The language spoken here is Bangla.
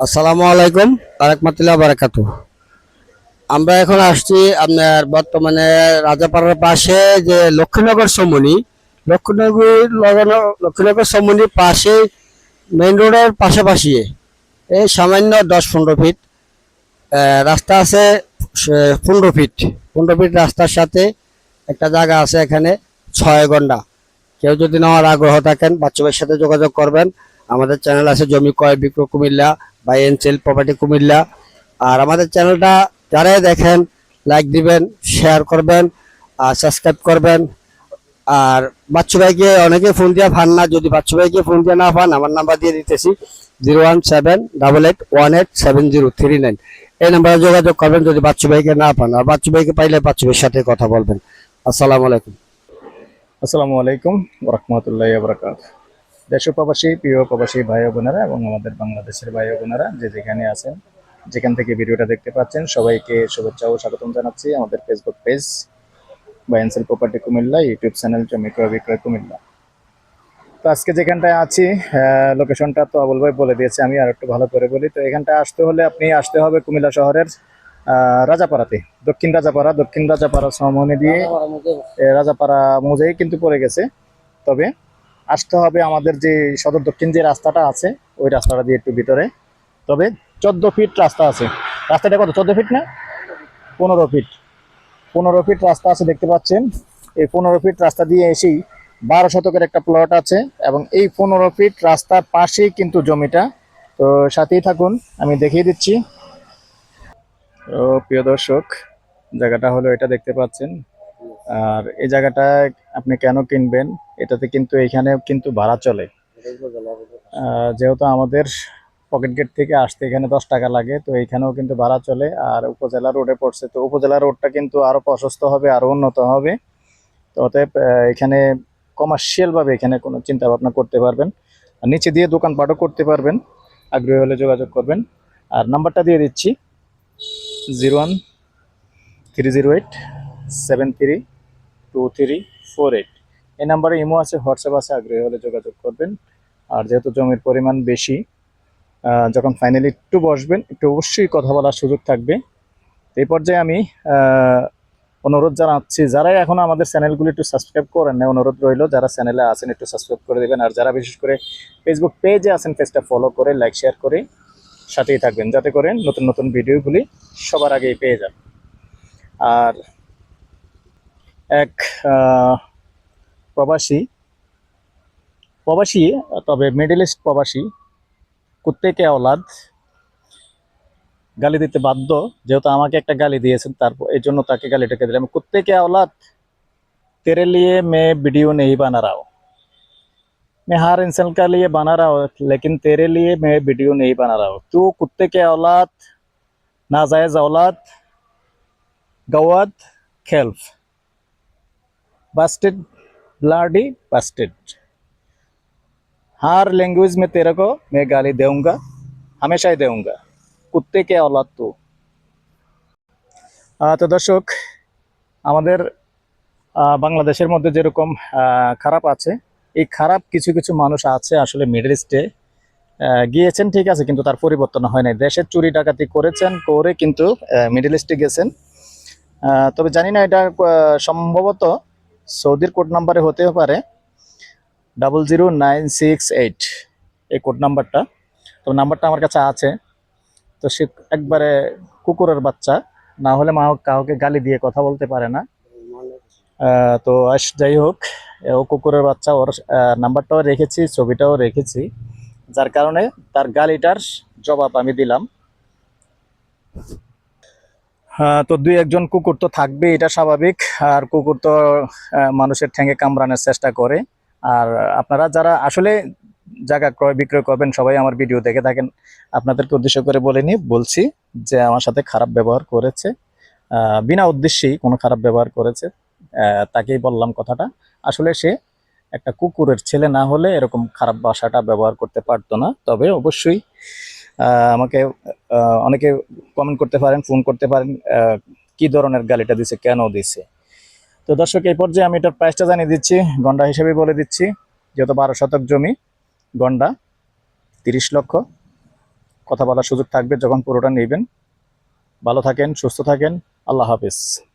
আসসালামু আলাইকুম ওয়া বারাকাতু। আমরা এখন আসছি আপনার বর্তমানে রাজাপাড়ার পাশে যে লক্ষ্মীনগর সমনি, লক্ষ্মীনগর সমনির পাশে মেইন রোডের পাশাপাশি এই সামান্য 10-15 ফিট রাস্তা আছে। 15 ফিট 15 ফিট রাস্তার সাথে একটা জায়গা আছে এখানে 6 ঘন্টা। কেউ যদি নেওয়ার আগ্রহ থাকেন বাচ্চুভাইয়ের সাথে যোগাযোগ করবেন। আমাদের চ্যানেল আছে জমি ক্রয় বিক্রয় কুমিল্লা বা এনসেল প্রপার্টি কুমিল্লা। আর আমাদের চ্যানেলটা যারাই দেখেন লাইক দিবেন, শেয়ার করবেন আর সাবস্ক্রাইব করবেন। আর বাচ্চু ভাইকে অনেকে ফোন দিয়ে পান না, যদি বাচ্চু ভাইকে ফোন দিয়ে না পান আমার নাম্বার দিয়ে দিতেছি 01788187039। এই নাম্বারে যোগাযোগ করবেন যদি বাচ্চু ভাইকে না পান। আর বাচ্চু ভাইকে পাইলে বাচ্চু ভাইয়ের সাথে কথা বলবেন। আসসালামু আলাইকুম। আসসালামু আলাইকুম রহমতুল্লাহ বরকাত। দেশ প্রবাসী প্রিয় প্রবাসী ভাই বোনেরা এবং আমাদের বাংলাদেশের ভাই বোনেরা যে যেখানে আছেন, যেখান থেকে ভিডিওটা দেখতে পাচ্ছেন, সবাইকে শুভেচ্ছা ও স্বাগতম জানাচ্ছি আমাদের ফেসবুক পেজ বা এনসেল প্রপার্টি কুমিল্লা, ইউটিউব চ্যানেল জমি ক্রয় বিক্রয় কুমিল্লা। তো আজকে যেখানটায় আছি, লোকেশনটা তো আবুল ভাই বলে দিয়েছে, আমি আর একটু ভালো করে বলি। তো এখানটায় আসতে হলে আপনি আসতে হবে কুমিল্লা শহরের রাজাপাড়াতে, দক্ষিণ রাজাপাড়া সমনে দিয়ে রাজাপাড়া মৌজাই কিন্তু পড়ে গেছে। তবে আসতে হবে আমাদের যে সদর দক্ষিণ যে রাস্তাটা আছে ওই রাস্তাটা দিয়ে একটু ভিতরে। তবে 14 ফিট রাস্তা আছে। রাস্তাটা কত, 14 ফিট না 15 ফিট? 15 ফিট রাস্তা আছে দেখতে পাচ্ছেন। এই 15 ফিট রাস্তা দিয়ে এসেই 12 শতকের একটা প্লট আছে এবং এই 15 ফিট রাস্তার পাশেই কিন্তু জমিটা। তো সাথেই থাকুন, আমি দেখিয়ে দিচ্ছি। তো প্রিয় দর্শক, জায়গাটা হলো এটা দেখতে পাচ্ছেন। আর এই জায়গাটা আপনি কেন কিনবেন, এটাতে কিন্তু এখানে কিন্তু ভাড়া চলে। যেহেতু আমাদের পকেট গেট থেকে আসতে এখানে 10 টাকা লাগে, তো এইখানেও কিন্তু ভাড়া চলে। আর উপজেলা রোডে পড়ছে, তো উপজেলা রোডটা কিন্তু আরো প্রশস্ত হবে, আরো উন্নত হবে। তো অতএব এখানে কমার্শিয়াল ভাবে এখানে কোনো চিন্তা ভাবনা করতে পারবেন। আর নিচে দিয়ে দোকানপাটও করতে পারবেন। আগ্রহী হলে যোগাযোগ করবেন। আর নাম্বারটা দিয়ে দিচ্ছি 0130873234 এই নাম্বারে ইমো আছে, হোয়াটসঅ্যাপ আছে, আগ্রহী হলে যোগাযোগ করবেন। আর যেহেতু জমির পরিমাণ বেশি, যখন ফাইনালি একটু বসবেন একটু অবশ্যই কথা বলার সুযোগ থাকবে। এই পর্যায়ে আমি অনুরোধ জানাচ্ছি, যারাই এখন আমাদের চ্যানেলগুলি একটু সাবস্ক্রাইব করেন না, অনুরোধ রইল যারা চ্যানেলে আছেন একটু সাবস্ক্রাইব করে দেবেন। আর যারা বিশেষ করে ফেসবুক পেজে আছেন পেজটা ফলো করে লাইক শেয়ার করে সাথেই থাকবেন, যাতে করে নতুন নতুন ভিডিওগুলি সবার আগেই পেয়ে যান। আর এক প্রবাসী প্রবাসী তবে মিডল ইস্ট প্রবাসী, কুত্তে কে औलाद, গালি দিতে বাধ্য, যেহেতু আমাকে একটা গালি দিয়েছেন, তারপর এই জন্য তাকে গালিটাকে দিলাম। কুত্তে কে औलाद, तेरे लिए मैं वीडियो नहीं बना रहा हूँ। मैं हर इंसान का लिए बना रहा हूँ, लेकिन तेरे लिए मैं वीडियो नहीं बना रहा हूँ। तू कुत्ते के औलाद, नाजायज औलाद, गवाद, खेल्फ, बस्टेड, ब्लडी बस्टेड। हर लैंग्वेज में तेरे को मैं गाली दूंगा, हमेशा ही दूंगा। कुत्ते के औलाद तू। তো দর্শক, আমাদের বাংলাদেশের মধ্যে যেরকম খারাপ আছে, এই খারাপ কিছু কিছু মানুষ আছে আসলে মিডল ইস্টে গিয়েছেন, ঠিক আছে, কিন্তু তার পরিবর্তন হয় নাই। দেশের চুরি ডাকাতি করেছেন, করে কিন্তু মিডল ইস্টে গেছেন। তবে জানি না এটা সম্ভবত সৌদির কোড নাম্বারে হতেও পারে, 00968 এই কোড নাম্বারটা। তো নাম্বারটা আমার কাছে আছে। তো সে একবারে কুকুরের বাচ্চা, না হলে মা কাউকে গালি দিয়ে কথা বলতে পারে না। তো যাই হোক, ও কুকুরের বাচ্চা, ওর নাম্বারটাও রেখেছি, ছবিটাও রেখেছি, যার কারণে তার গালিটার জবাব আমি দিলাম। তো দুই একজন কুকুর তো থাকবে, এটা স্বাভাবিক। আর কুকুর তো মানুষের ঠ্যাঙে কামড়ানোর চেষ্টা করে। আর আপনারা যারা আসলে জায়গা ক্রয় বিক্রয় করবেন, সবাই আমার ভিডিও দেখে থাকেন, আপনাদেরকে উদ্দেশ্য করে বলছি যে আমার সাথে খারাপ ব্যবহার করেছে, বিনা উদ্দেশ্যেই কোনো খারাপ ব্যবহার করেছে, তাকেই বললাম কথাটা। আসলে সে একটা কুকুরের ছেলে না হলে এরকম খারাপ ভাষাটা ব্যবহার করতে পারতো না। তবে অবশ্যই আমাকে অনেকে কমেন্ট করতে পারেন, ফোন করতে পারেন, কি ধরনের গালিটা দিছে, কেন দিছে। তো দর্শক, এই পর্যায়ে আমি এটার প্রাইসটা জানিয়ে দিচ্ছি, গন্ডা হিসেবে বলে দিচ্ছি। যেহেতু 12 শতক জমি, গন্ডা 30 লক্ষ। কথা বলার সুযোগ থাকবে যখন পুরোটা নেবেন। ভালো থাকেন, সুস্থ থাকেন, আল্লাহ হাফেজ।